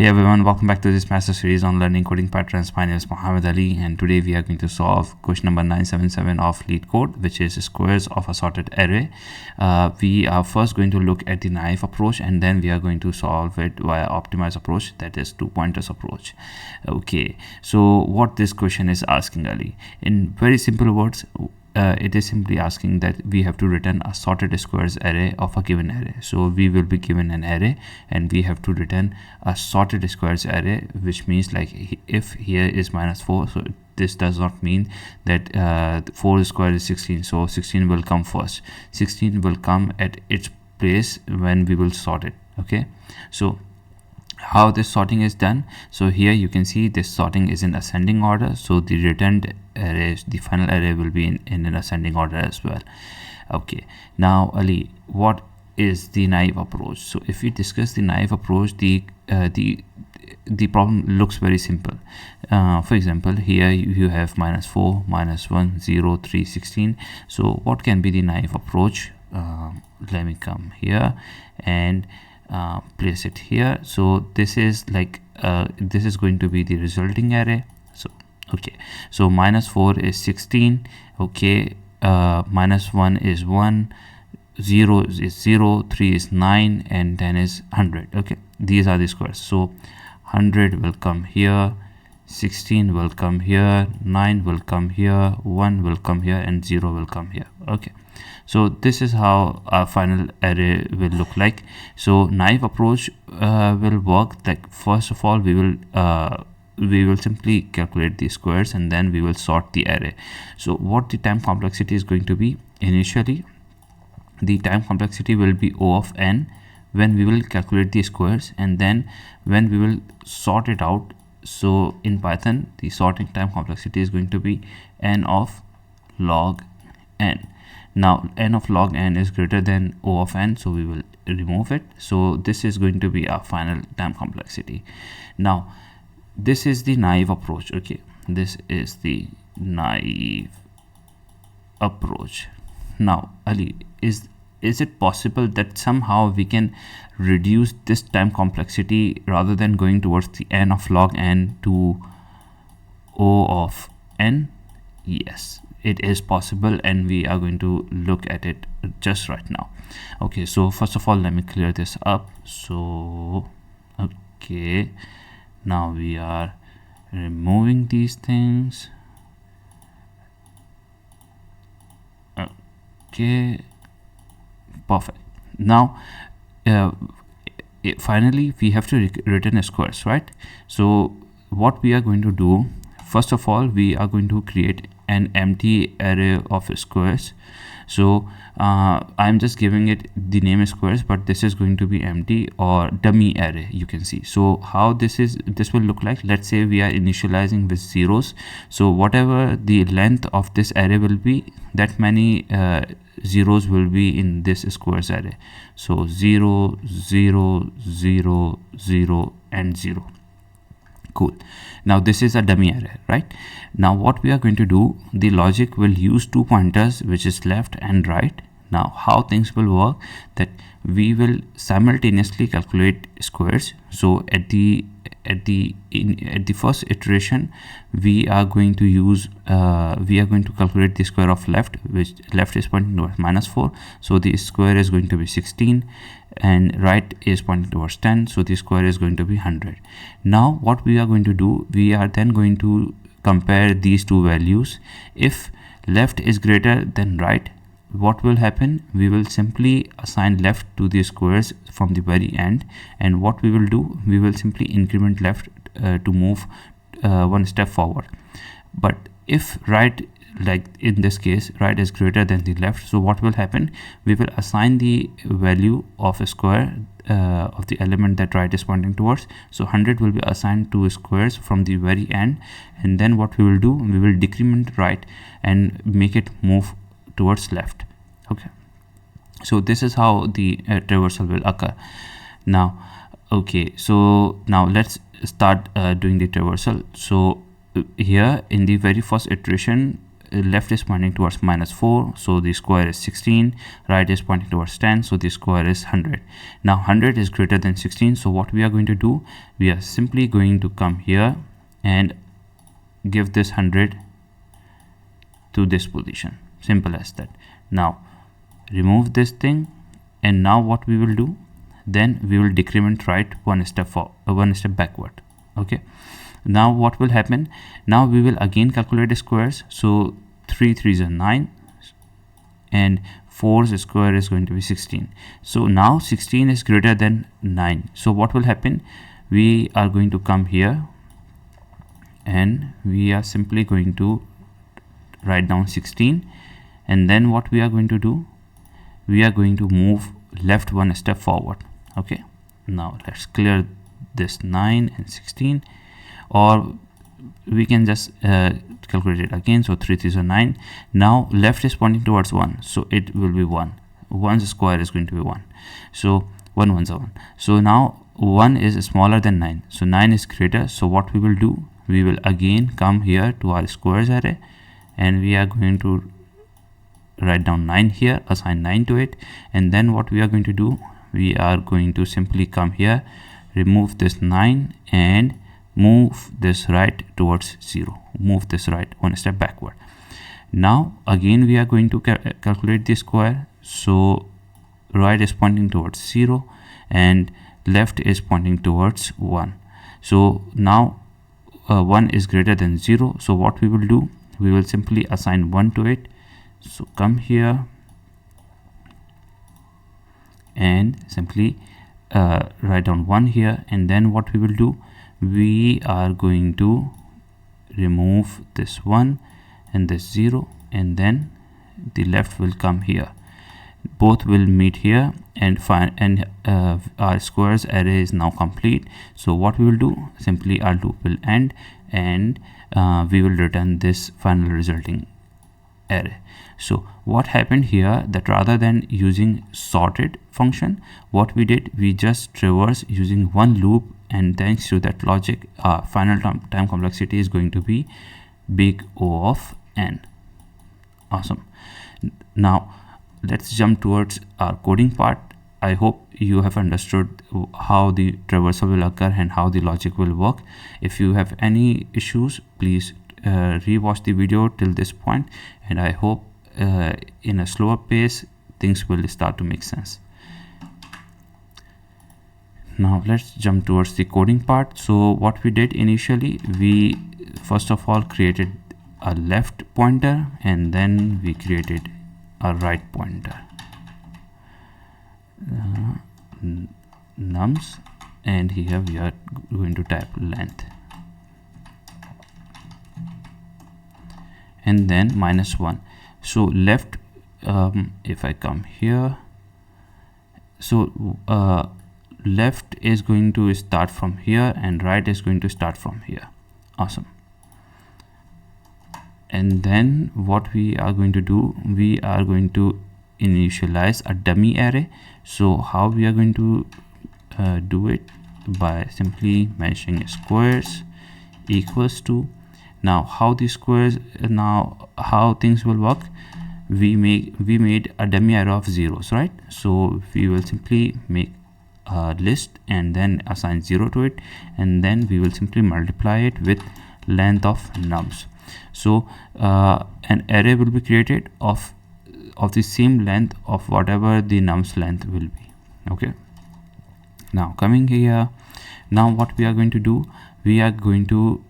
Hey everyone, welcome back to this master series on learning coding patterns. My name is Muhammad Ali, and today we are going to solve question number 977 of LeetCode, which is squares of a sorted array. We are first going to look at the naive approach, and then we are going to solve it via optimized approach, that is two pointers approach. Okay, so what this question is asking, Ali, in very simple words, it is simply asking that we have to return a sorted squares array of a given array. So we will be given an array and we have to return a sorted squares array, which means like if here is -4, so this does not mean that 4 square is 16, so 16 will come first. 16 will come at its place when we will sort it. Okay, so how this sorting is done, so here you can see this sorting is in ascending order, so the returned arrays, the final array will be in an ascending order as well. Okay, now Ali, what is the naive approach? So if we discuss the naive approach, the problem looks very simple. For example, here you have -4, -1, 0, 3, 16. So what can be the naive approach? Let me come here and place it here. So this is like this is going to be the resulting array. So okay, so -4 is 16. Okay, -1 is 1, 0 is 0, 3 is 9, and 10 is 100. Okay, these are the squares. So 100 will come here, 16 will come here, 9 will come here, 1 will come here, and 0 will come here. Okay, so this is how our final array will look like. So naive approach will work like, first of all, we will simply calculate the squares and then we will sort the array. So what the time complexity is going to be? Initially the time complexity will be O of n when we will calculate the squares, and then when we will sort it out, so in Python the sorting time complexity is going to be n of log n. Now n of log n is greater than O of n, so we will remove it. So this is going to be our final time complexity. Now this is the naive approach. Okay, this is the naive approach. Now Ali, is it possible that somehow we can reduce this time complexity rather than going towards the n of log n to O of n? Yes, it is possible, and we are going to look at it just right now. Okay, so first of all, let me clear this up. So okay, now we are removing these things. Okay, perfect. Now finally we have to return squares, right? So what we are going to do, first of all, we are going to create an empty array of squares. So I'm just giving it the name squares, but this is going to be empty or dummy array, you can see. So how this will look like, let's say we are initializing with zeros. So whatever the length of this array will be, that many zeros will be in this squares array. So 0, 0, 0, 0, and 0. Cool. Now this is a dummy array, right? Now what we are going to do, the logic will use two pointers, which is left and right. Now how things will work, that we will simultaneously calculate squares. So at the first iteration, we are going to use calculate the square of left, which left is pointing towards -4, so the square is going to be 16, and right is pointing towards 10, so the square is going to be 100. Now what we are going to do, we are then going to compare these two values. If left is greater than right, what will happen, we will simply assign left to the squares from the very end, and what we will do, we will simply increment left to move one step forward. But if right, like in this case, right is greater than the left, so what will happen, we will assign the value of a square of the element that right is pointing towards. So 100 will be assigned to squares from the very end, and then what we will do, we will decrement right and make it move towards left. Okay, so this is how the traversal will occur. Now okay, so now let's start doing the traversal. So here in the very first iteration, left is pointing towards -4, so the square is 16. Right is pointing towards 10, so the square is 100. Now 100 is greater than 16, so what we are going to do, we are simply going to come here and give this 100 to this position. Simple as that. Now remove this thing, and now what we will do, then we will decrement right one step backward. Okay, now what will happen, now we will again calculate the squares. So 3 3s are 9, and 4's square is going to be 16. So now 16 is greater than 9. So what will happen, we are going to come here and we are simply going to write down 16, and then what we are going to do, we are going to move left one step forward. Okay, now let's clear this 9 and 16, or we can just calculate it again. So 3 3s are 9. Now left is pointing towards 1, so it will be 1. 1's square is going to be 1, so 1 1s are 1. So now 1 is smaller than 9, so 9 is greater. So what we will do, we will again come here to our squares array, and we are going to write down 9 here, assign 9 to it, and then what we are going to do, we are going to simply come here, remove this 9 and move this right towards 0, move this right one step backward. Now again we are going to calculate the square. So right is pointing towards 0 and left is pointing towards 1. So now 1 is greater than 0, so what we will do, we will simply assign 1 to it. So come here and simply write down 1 here, and then what we will do, we are going to remove this 1 and this 0, and then the left will come here, both will meet here, and our squares array is now complete. So what we will do, simply our loop will end, and we will return this final resulting array. So what happened here, that rather than using sorted function, what we did, we just traverse using one loop, and thanks to that logic, final time complexity is going to be big O of n. Awesome. Now let's jump towards our coding part. I hope you have understood how the traversal will occur and how the logic will work. If you have any issues, please rewatch the video till this point, and I hope in a slower pace things will start to make sense. Now let's jump towards the coding part. So what we did initially, we first of all created a left pointer, and then we created a right pointer, nums, and here we are going to type length, and then -1. So left, if I come here, so left is going to start from here and right is going to start from here. Awesome. And then what we are going to do, we are going to initialize a dummy array. So how we are going to do it, by simply mentioning squares equals to, now how the squares, now how things will work, we made a dummy array of zeros, right? So we will simply make a list and then assign 0 to it, and then we will simply multiply it with length of nums. So an array will be created of the same length of whatever the nums length will be. Okay, now coming here, now what we are going to do, we are going to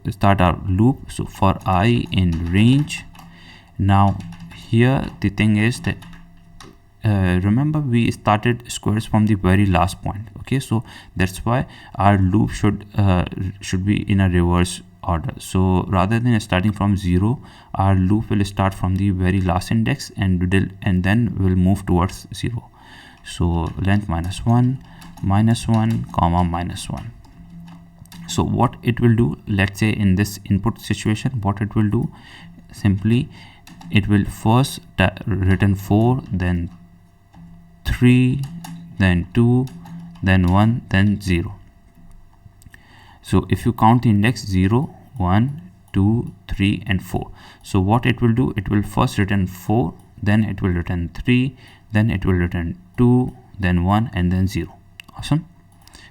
start our loop. So for I in range, now here the thing is that remember we started squares from the very last point. Okay, so that's why our loop should be in a reverse order. So rather than starting from 0, our loop will start from the very last index and then will move towards 0. So length -1 -1 comma -1. So what it will do, let's say in this input situation, what it will do, simply it will first return 4, then 3, then 2, then 1, then 0. So if you count the index 0, 1, 2, 3 and 4. So what it will do, it will first return 4, then it will return 3, then it will return 2, then 1 and then 0. Awesome,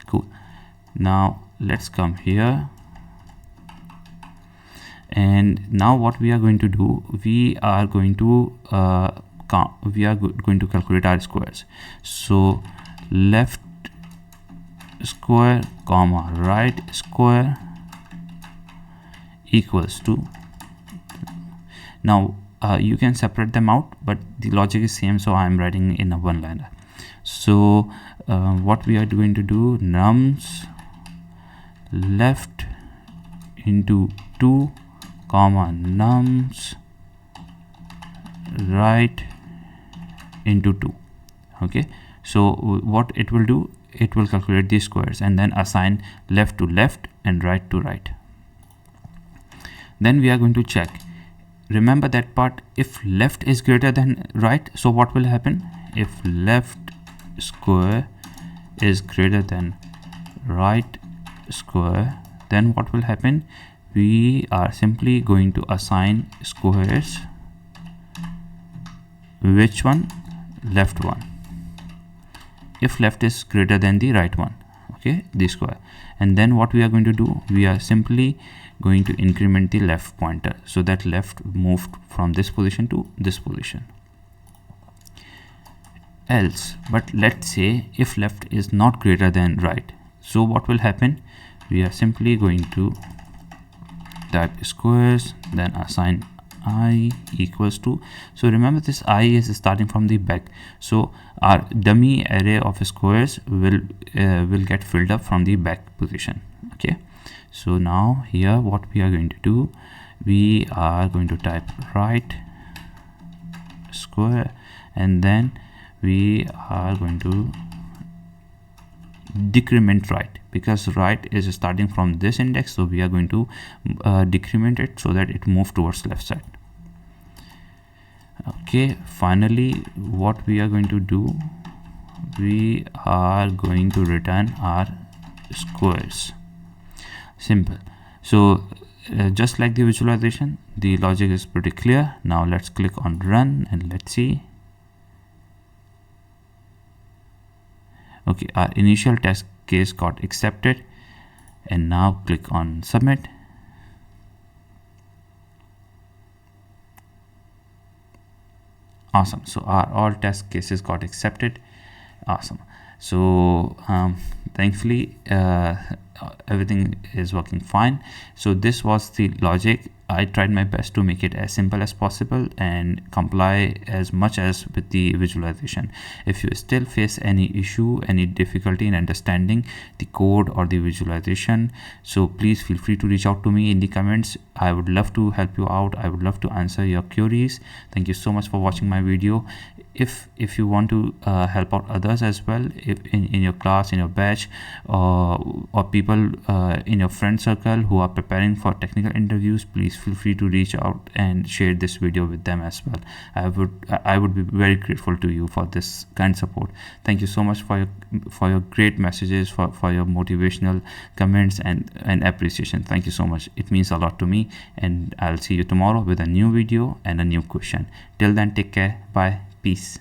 cool. Now let's come here, and now what we are going to do, we are going to calculate our squares. So left square comma right square equals to, now you can separate them out, but the logic is same, so I am writing in a one liner. So what we are going to do, nums left into 2 comma nums right into 2. Okay, so what it will do, it will calculate these squares and then assign left to left and right to right. Then we are going to check, remember that part, if left is greater than right, so what will happen, if left square is greater than right square, then what will happen, we are simply going to assign squares, which one, left one, if left is greater than the right one, okay, the square. And then what we are going to do, we are simply going to increment the left pointer, so that left moved from this position to this position. Else, but let's say if left is not greater than right, so what will happen, we are simply going to type squares, then assign I equals to, so remember this I is starting from the back, so our dummy array of squares will get filled up from the back position. Okay, so now here what we are going to do, we are going to type right square, and then we are going to decrement right, because right is starting from this index, so we are going to decrement it so that it moves towards left side. Okay, finally what we are going to do, we are going to return our squares. Simple. So just like the visualization, the logic is pretty clear. Now let's click on run and let's see. Okay, our initial test case got accepted, and now click on submit. Awesome, so our all test cases got accepted. Awesome. So thankfully everything is working fine. So this was the logic. I tried my best to make it as simple as possible and comply as much as with the visualization. If you still face any issue, any difficulty in understanding the code or the visualization, so please feel free to reach out to me in the comments. I would love to help you out. I would love to answer your queries. Thank you so much for watching my video. If you want to help out others as well, if in your class, in your batch, or people in your friend circle who are preparing for technical interviews, please feel free to reach out and share this video with them as well. I would be very grateful to you for this kind support. Thank you so much for your great messages, for your motivational comments and appreciation. Thank you so much. It means a lot to me, and I'll see you tomorrow with a new video and a new question. Till then, take care. Bye. Peace.